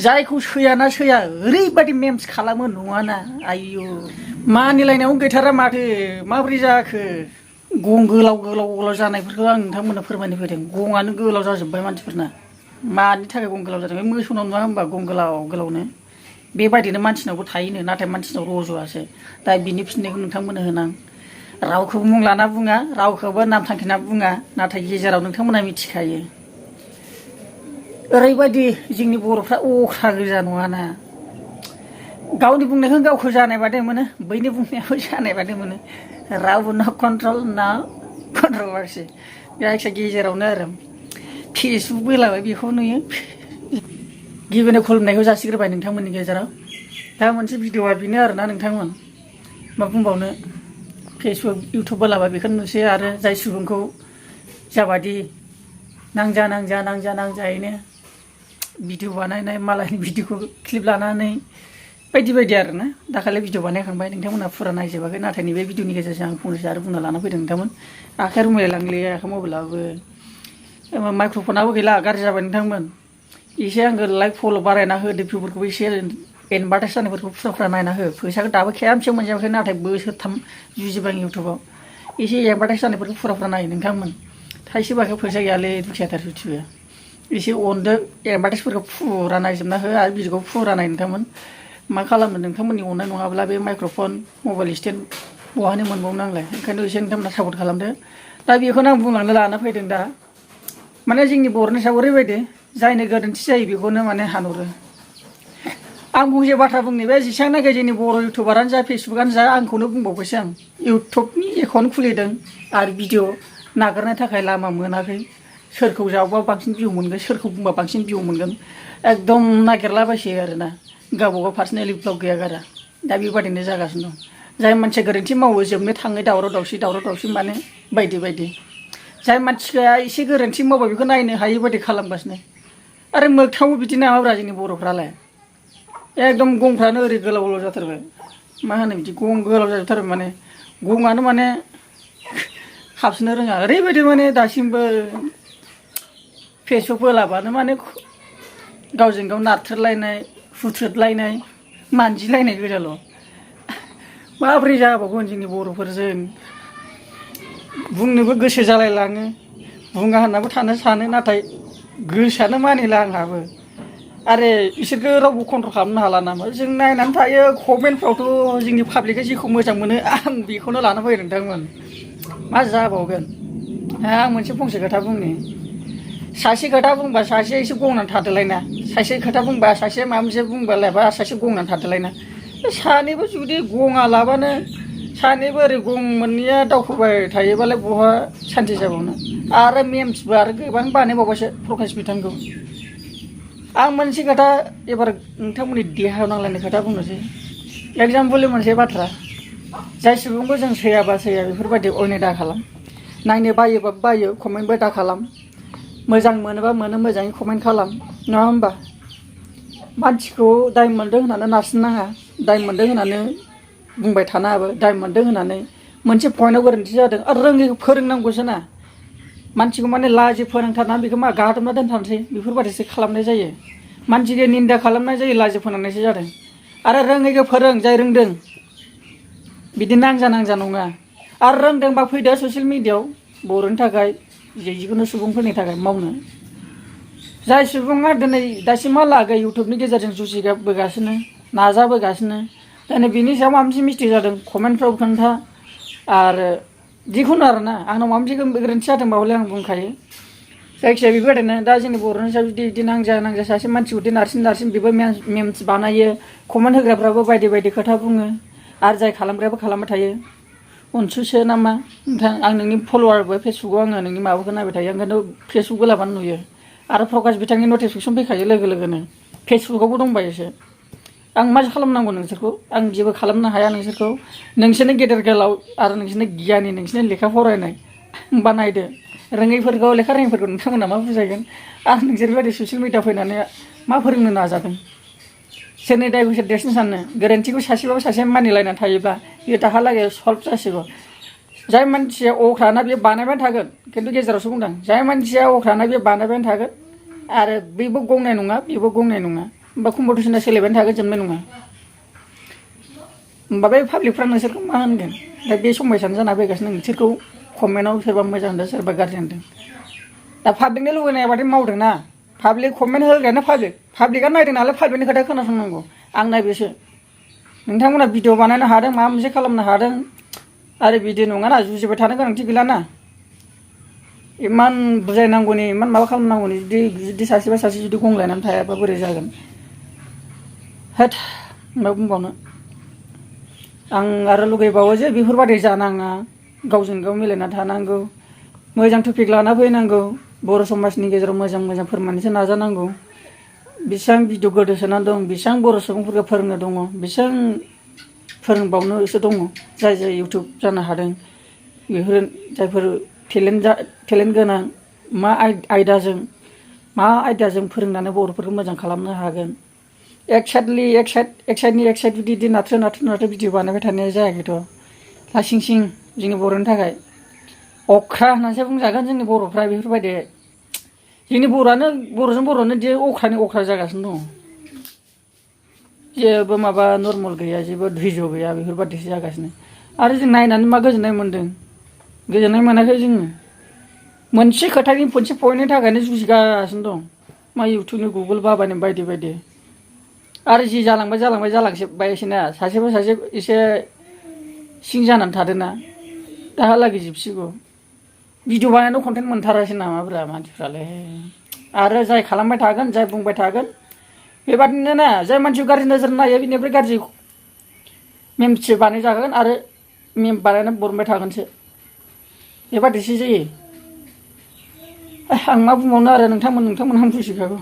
जायखौ सैयाना सैया ओरैबायदि मेम्स खालामो नङाना आयु मानिलायनायावनो गैथारा माथो माबोरै जाखो गं गोलाव गोलाव गोलाव जानायफोरखौ आं नोंथांमोननो फोरमायनो फैदों गंआनो गोलाव जाजोब्बाय मानसिफोरना मानि थाखाय गं गोलाव जादों मोसौनाव नुवा होमबा गं गोलाव गोलावनो बेबायदिनो मानसिनावबो थायोनो नाथाय मानसिनाव रज'आसो दा बिनि फिननायखौ नोंथांमोननो होनां रावखौबो मुं लाना बुङा रावखौबो नाम थांखिना बुङा नाथाय गेजेराव नोंथांमोना मिथिखायो ओरैबायदि जोंनि बर'फ्रा अख्रा गोजा नङाना गावनि बुंनायखौ गावखौ जानाय बादि मोनो बैनि बुंनायखौ जानाय बादि मोनो रावबो ना कन्ट्रल ना कन्ट्रभार्सि जायखिया गेजेरावनो आरो फेसबुक बेलाबाय बेखौ नुयो गिबिनो खुलुमनायखौ जासिग्रोबाय नोंथांमोननि गेजेराव दा मोनसे भिडिअआ बेनो आरोना नोंथांमोन मा बुंबावनो फेसबुक इउटुब बोलाबा बेखौनो नुसै आरो जाय सुबुंखौ जाबादि नांजा नांजा नांजा नांजायैनो भिडिअ बानायनाय मालायनि भिडिअखौ क्लिप लानानै बायदि बायदि आरोना दाखालि भिडिअ बानायखांबाय नोंथांमोना फुरा नायजोबाखै नाथाय नैबे भिडिअनि गेजेरजों आं फंनैसो आरो बुंना लाना फैदों नोंथांमोन आखाइ रुमायलांले आखाइ मबाइलाबो माइक्र'फनाबो गैला गाज्रि जाबाय नोंथांमोन एसे आंखौ लाइक फल' बारायना होदो भिउफोरखौबो एसे एडभार्टाइज जानायफोरखौ फुरा नायना हो फैसाखौ दाबो खेबसेयाव मोनजायाखै नाथाय बोसोरथाम जुजिबाय इउटुबाव एसे एडभार्टाइज जानायफोरखौ फुरा नाय नोंथांमोन थाइसे बाखै फैसा गैयालै दुखियाथार सुथिबो एसे अनदो एडभार्टाइजफोरखौ फुरा नायजोबना हो आरो भिडिअखौ फुरा नाय नोंथांमोन मा खालामनो नोंथांमोननि अननाय नङाब्ला बे माइक्र'फन मबाइल स्टेन्ड बहानो मोनबावनो आंलाय ओंखायनो एसे नोंथांमोना सापर्ट खालामदो दा बेखौनो आं बुंलांनो लाना फैदों दा माने जोंनि बर'नि सायाव ओरैबायदि जायनो गोरोन्थि जायो बेखौनो माने हानहरो आं फंसे बाथ्रा बुंनि बे जेसेबांनाखि जोंनि बर' इउटुबारानो जा फेसबुकआनो जा आंखौनो बुंबावबायसो आं इउटुबनि एकाउन्ट खुलिदों आरो भिडिअ नागारनो थाखाय लामा मोनाखै सोरखौ जावबा बांसिन भिउ मोनगोन सोरखौ बुंबा बांसिन भिउ मोनगोन एकदम नागिरलाबायसै आरोना गावबागाव पार्सनेलि ब्लग गैया गारा दा बेबादिनो जागासिनो दं जाय मानसिया गोरोन्थि मावो जोबनो थाङै दावराव दावसि माने बायदि बायदि जाय मानसिया एसे गोरोन्थि मावबाय बेखौ नायनो हायि बायदि खालामगासिनो आरो मोगथाङाव बिदि नामाब्रा जोंनि बर'फ्रालाय एकदम गंफ्रानो ओरै गोलाव गोलाव जाथारबाय मा होनो बिदि गं गोलाव जाजोबथारबाय माने गंआनो माने हाबसोनो रोङा ओरैबायदि माने दासिमबो फेसबुक बोलाबानो माने गावजों गाव नारथ्रोदलायनाय हुथ्रोदलायनाय मानजिलायनाय गोजाल' माबोरै जाबावगोन जोंनि बर'फोरजों बुंनोबो गोसो जालायलाङो बुङा होननाबो थानो सानो नाथाय गोसोआनो मानिला आंहाबो आरो बिसोरखौ रावबो कन्ट्रल खालामनो हाला नामा जों नायनानै थायो कमेन्टफ्रावथ' जोंनि पाब्लिकआ जेखौ मोजां मोनो आं बेखौनो लाना फैदों नोंथांमोन मा जाबावगोन आं मोनसे फंसे खोथा बुंनि सासे खोथा बुंबा सासे एसे गंनानै थादोलायना सासे खोथा बुंबा सासे माबा मोनसे बुंबालायबा सासे गंनानै थादोलायना सानैबो जुदि गङा लाबानो सानैबो ओरै गं मोननैया दावखोबाय थायोबालाय बहा सान्ति जाबावनो आरो मेम्सबो आरो गोबां बानायबावबायसो प्रकाश बिथांखौ आं मोनसे खोथा एबार नोंथांमोननि देहायाव नांलायनाय खोथा बुंनोसै एगजामपोलनि मोनसे बाथ्रा जाय सुबुंखौ जों सैयाबा सैया बेफोरबायदि अयनाय दा खालाम नायनो बायोबा बायो कमेन्टबो दा खालाम मोजां मोनोबा मोनो मोजाङै कमेन्ट खालाम नङा होमबा मानसिखौ दाय मोनदों होननानै नारसिननाङा दाय मोनदों होननानै बुंबाय थानाङाबो दाय मोनदों होननानै मोनसे पइन्टआव गोरोन्थि जादों आरो रोङैखौ फोरोंनांगौसो ना मानसिखौ माने लाजि फोरोंथारनानै बेखौ मा गादबना दोनथारनोसै बेफोरबायदिसो खालामनाय जायो मानसिखौ निन्दा खालामनाय जायो लाजि फोनांनायसो जादों आरो रोङैखौ फोरों जाय रोंदों बिदि नांजा नङा आरो रोंदोंबा फैदो ससियेल मिडियायाव बर'नि थाखाय जिखुनु सुबुंफोरनि थाखाय मावनो जाय सुबुङा दिनै दासिमहालागै इउटुबनि गेजेरजों जुजिबोगासिनो नाजाबोगासिनो दिनै बिनि सायाव माबा मोनसे मिस्टेक जादों कमेन्टफ्राव खोन्था आरो जिखुनु आरोना आंनाव माबा मोनसे गोरोन्थि जादोंबा हले आं बुंखायो जायखिजाया बेबायदिनो दा जोंनि बर'नि सायाव जुदि बिदि नांजा सासे मानसिखौ नारसिन बेबो मेम्स बानायो कमेन्ट होग्राफ्राबो बायदि बायदि खोथा बुङो आरो जाय खालामग्रायाबो खालामबाय थायो अनसुसो नामा नोंथां आं नोंनि फल'वारबो फेसबुकआव आङो नोंनि माबाखौ नायबाय थायो ओंखायनो फेसबुक बोलाबानो नुयो आरो प्रकाश बिथांनि नटिफिकेसन फैखायो लोगो लोगोनो फेसबुकआवबो दंबायोसो आं मा खालामनांगौ नोंसोरखौ आं जेबो खालामनो हाया नोंसोरखौ नोंसोरनो गेदेर गोलाव आरो नोंसोरनो गियानि नोंसोरनो लेखा फरायनाय होमबा नायदो रोङैफोरखौ लेखा रोङैफोरखौ नोंथांमोना मा बुजायगोन आरो नोंसोरबायदि ससियेल मिडिया फैनानै मा फोरोंनो नाजादों सोरनि दायखौ सोर देरसिन साननो गोरोन्थिखौ सासेबाबो सासे मानिलायनानै थायोब्ला बेयो दाहालागै सल्भ जासिगौ जाय मानसिया अख्राना बेयो बानायबाय थागोन खिन्थु गेजेरावसो बुंदों जाय मानसिया अख्राना बेयो बानायबाय थागोन आरो बेबो गंनाय नङा बेबो गंनाय नङा होमबा कम्पिटिसना सोलिबाय थागोन जोबनाय नङा होमबा बे पाब्लिकफ्रा नोंसोरखौ मा होनगोन दा बे समयसानो जाना फैगासिनो नोंसोरखौ कमेन्टआव सोरबा मोजां होनदों सोरबा गाज्रि होनदों दा पाब्लिकनि लुबैनाय बादि मावदोंना पाब्लिक कमेन्ट होग्रायानो पाब्लिकआ नायदों नालाय पाब्लिकनि खोथा खोनासंनांगौ आं नायबायसो नोंथांमोना भिडिअ बानायनो हादों माबा मोनसे खालामनो हादों आरो बिदि नङाना जुजिबाय थानो गोनांथि गैलाना इमान बुजायनांगौनि इमान माबा खालामनांगौनि जुदि सासेबा सासे जुदि गंलायनानै थायाबा बोरै जागोन होद मा बुंबावनो आं आरो लुगैबावो जे बेफोरबायदि जानाङा गावजों गाव मिलायना थानांगौ मोजां टपिक लाना फैनांगौ बर' समाजनि गेजेराव मोजां फोरमायनोसो नाजानांगौ बेसेबां भिडिअ गोदोसोनानै दं बेसेबां बर' सुबुंफोरखौ फोरोंनो दङ बेसेबां फोरोंबावनोसो दङ जाय इउटुब जानो हादों बेफोर जायफोर टेलेन्ट गोनां मा आयदाजों फोरोंनानै बर'फोरखौ मोजां खालामनो हागोन एक साइड बिदि नाथ्रो भिडिअ बानायबाय थानाया जायाखैथ' लासिं सिं जोंनि बर'नि थाखाय अख्रा होननानैसो बुंजागोन जोंनि बर'फ्रा बेफोरबायदि जोंनि बर'जों बर'नो दि अख्रा जागासिनो दङ जेबो माबा नर्मेल गैया जेबो धैर्य गैया बेफोरबायदिसो जागासिनो आरो जों नायनानै मा गोजोननाय मोन्दों गोजोननाय मोनाखै जोङो मोनसे खोथानि मोनसे पइन्टनि थाखायनो जुजिगासिनो दं मा इउटुबनि गुगोल बाबानि बायदि आरो जि जालांबायसैना सासेबा सासे एसे सिं जानानै थादोंना दाहालागै जोबसिगौ भिडिअ बानायनो कन्टेन्ट मोनथारासै नामाब्रा मानसिफ्रालाय आरो जाय खालामबाय थागोन जाय बुंबाय थागोन बेबादिनो ना जाय मानसिखौ गाज्रि नोजोर नायो बेनिफ्राय गाज्रि मेमसो बानायजागोन आरो मेम बानायनानै बरनबाय थागोनसो बेबादिसो जायो आं मा बुंबावनो आरो नोंथांमोनहा बुजिखागौ